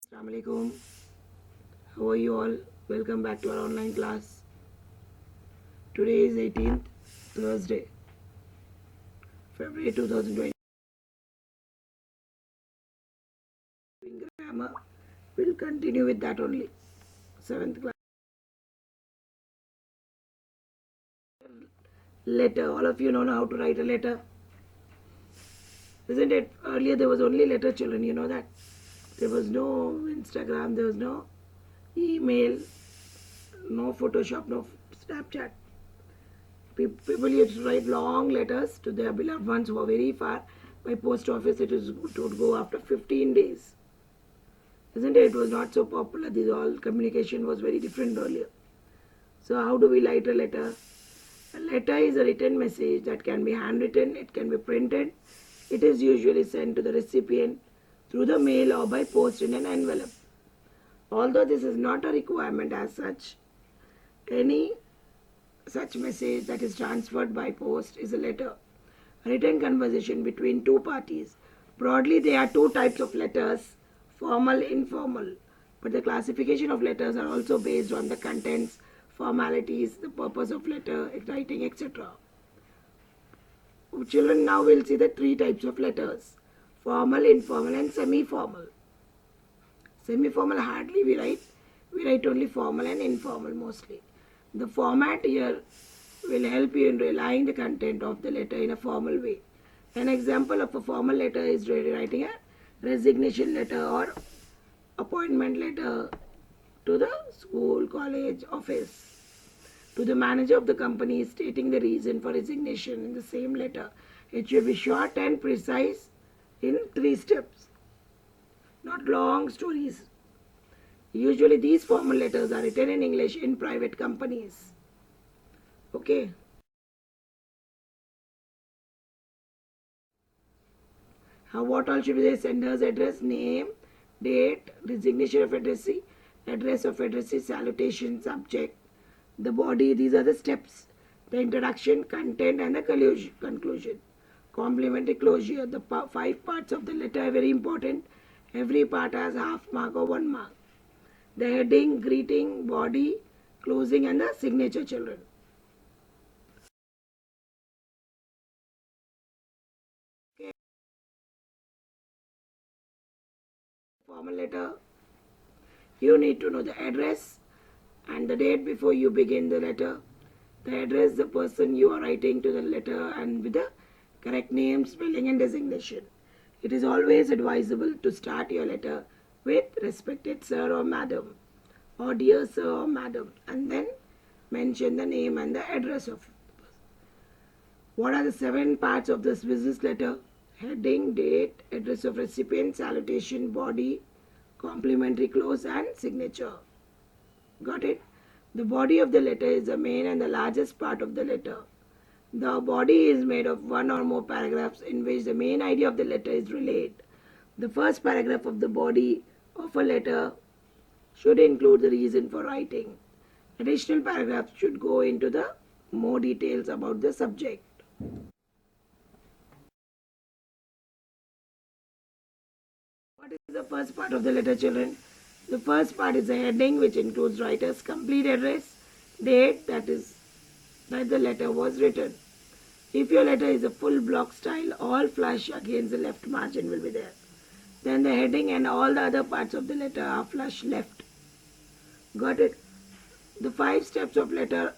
Assalamu alaikum. How are you all? Welcome back to our online class. Today is 18th, Thursday, February 2020. Grammar. We'll continue with that only. 7th class. Letter. All of you know how to write a letter. Isn't it? Earlier there was only letter, children. You know that. There was no Instagram, there was no email, no Photoshop, no Snapchat. People used to write long letters to their beloved ones who are very far. By post office, it would go after 15 days. Isn't it? It was not so popular. This all communication was very different earlier. So how do we write a letter? A letter is a written message that can be handwritten, it can be printed. It is usually sent to the recipient through the mail or by post in an envelope. Although this is not a requirement as such, any such message that is transferred by post is a letter. A written conversation between two parties. Broadly, there are two types of letters, formal, informal. But the classification of letters are also based on the contents, formalities, the purpose of letter, writing, etc. Children, now will see the three types of letters: formal, informal, and semi-formal. Semi-formal hardly we write only formal and informal mostly. The format here will help you in relaying the content of the letter in a formal way. An example of a formal letter is writing a resignation letter or appointment letter to the school, college, office. To the manager of the company stating the reason for resignation in the same letter. It should be short and precise in 3 steps, not long stories. Usually these formal letters are written in English in private companies. Okay. What all should be there? Sender's address, name, date, resignation of addressee, address of addressee, salutation, subject, the body. These are the steps: the introduction, content, and the conclusion. Complimentary closure. The 5 parts of the letter are very important. Every part has half mark or 1 mark. The heading, greeting, body, closing, and the signature, children. Okay. Formal letter. You need to know the address and the date before you begin the letter. The address, the person you are writing to the letter, and with the correct name, spelling, and designation. It is always advisable to start your letter with respected sir or madam, or dear sir or madam, and then mention the name and the address of the person. What are the 7 parts of this business letter? Heading, date, address of recipient, salutation, body, complimentary close, and signature. Got it? The body of the letter is the main and the largest part of the letter. The body is made of 1 or more paragraphs in which the main idea of the letter is relayed. The first paragraph of the body of a letter should include the reason for writing. Additional paragraphs should go into the more details about the subject. What is the first part of the letter, children? The first part is the heading, which includes writer's complete address, date, that the letter was written. If your letter is a full block style, all flush against the left margin will be there. Then the heading and all the other parts of the letter are flush left. Got it? The 5 steps of letter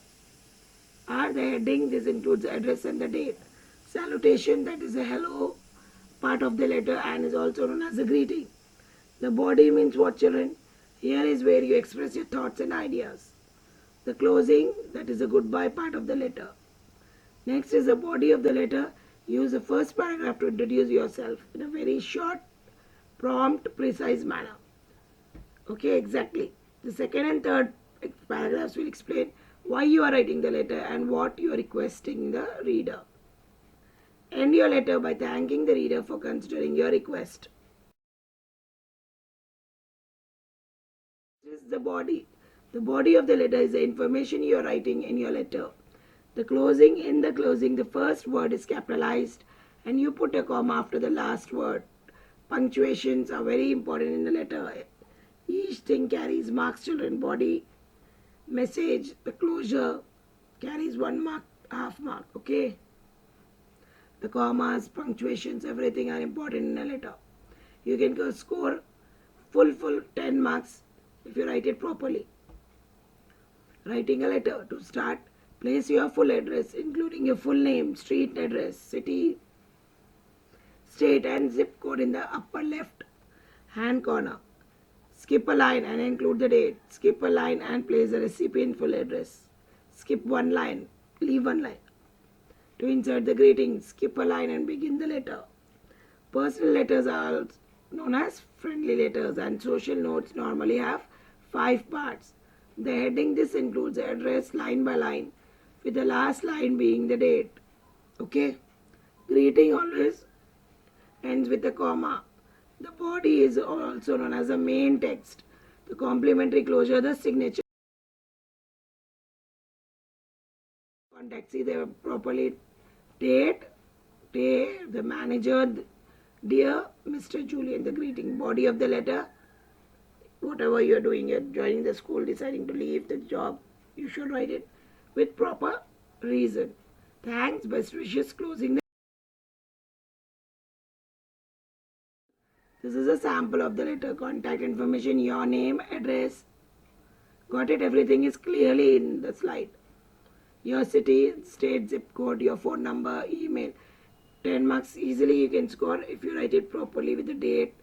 are the heading. This includes the address and the date. Salutation, that is a hello part of the letter and is also known as a greeting. The body means what, children? Here is where you express your thoughts and ideas. The closing, that is the goodbye part of the letter. Next is the body of the letter. Use the first paragraph to introduce yourself in a very short, prompt, precise manner. Okay, exactly. The second and third paragraphs will explain why you are writing the letter and what you are requesting the reader. End your letter by thanking the reader for considering your request. This is the body. The body of the letter is the information you are writing in your letter. The closing, in the closing, the first word is capitalized and you put a comma after the last word. Punctuations are very important in the letter. Each thing carries marks, children. Body, message, the closure carries 1 mark, half mark. Okay. The commas, punctuations, everything are important in a letter. You can go score full 10 marks if you write it properly. Writing a letter. To start, place your full address, including your full name, street address, city, state, and zip code in the upper left hand corner. Skip a line and include the date. Skip a line and place the recipient full address. Skip one line, leave one line. To insert the greeting, skip a line and begin the letter. Personal letters are known as friendly letters, and social notes normally have 5 parts. The heading this includes the address line by line, with the last line being the date. Okay? Greeting always ends with a comma. The body is also known as the main text. The complementary closure, the signature. Contact, see they properly date, the manager, dear Mr. Julian, the greeting. Body of the letter, whatever you are doing, you're joining the school, deciding to leave the job, you should write it with proper reason. Thanks, best wishes, closing the. This is a sample of the letter. Contact information, your name, address. Got it? Everything is clearly in the slide. Your city, state, zip code, your phone number, email. 10 marks easily you can score if you write it properly with the date,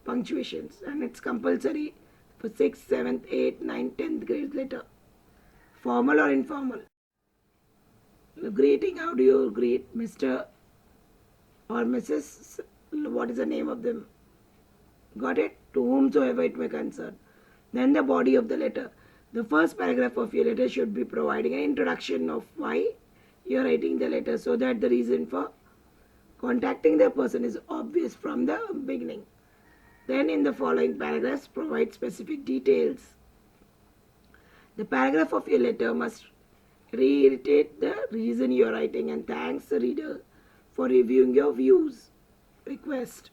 punctuations. And it's compulsory for 6th, 7th, 8th, 9th, 10th grade letter. Formal or informal? The greeting, how do you greet Mr. or Mrs.? What is the name of them? Got it? To whomsoever it may concern. Then the body of the letter. The first paragraph of your letter should be providing an introduction of why you are writing the letter, so that the reason for contacting the person is obvious from the beginning. Then in the following paragraphs, provide specific details. The paragraph of your letter must reiterate the reason you are writing and thanks the reader for reviewing your views. Request.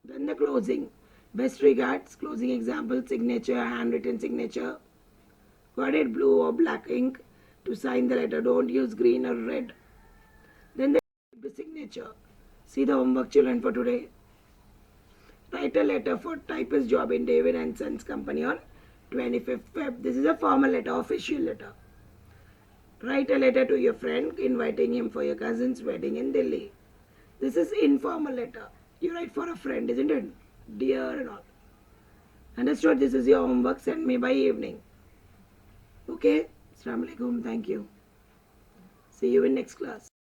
Then the closing. Best regards, closing example, signature, handwritten signature. Got it? Blue or black ink to sign the letter. Don't use green or red. Then the signature. See the homework, children, for today. Write a letter for typist job in David and Sons Company on 25th Feb. This is a formal letter, official letter. Write a letter to your friend inviting him for your cousin's wedding in Delhi. This is informal letter. You write for a friend, isn't it? Dear and all. Understood? This is your homework. Send me by evening. Okay? Assalamu alaikum. Thank you. See you in next class.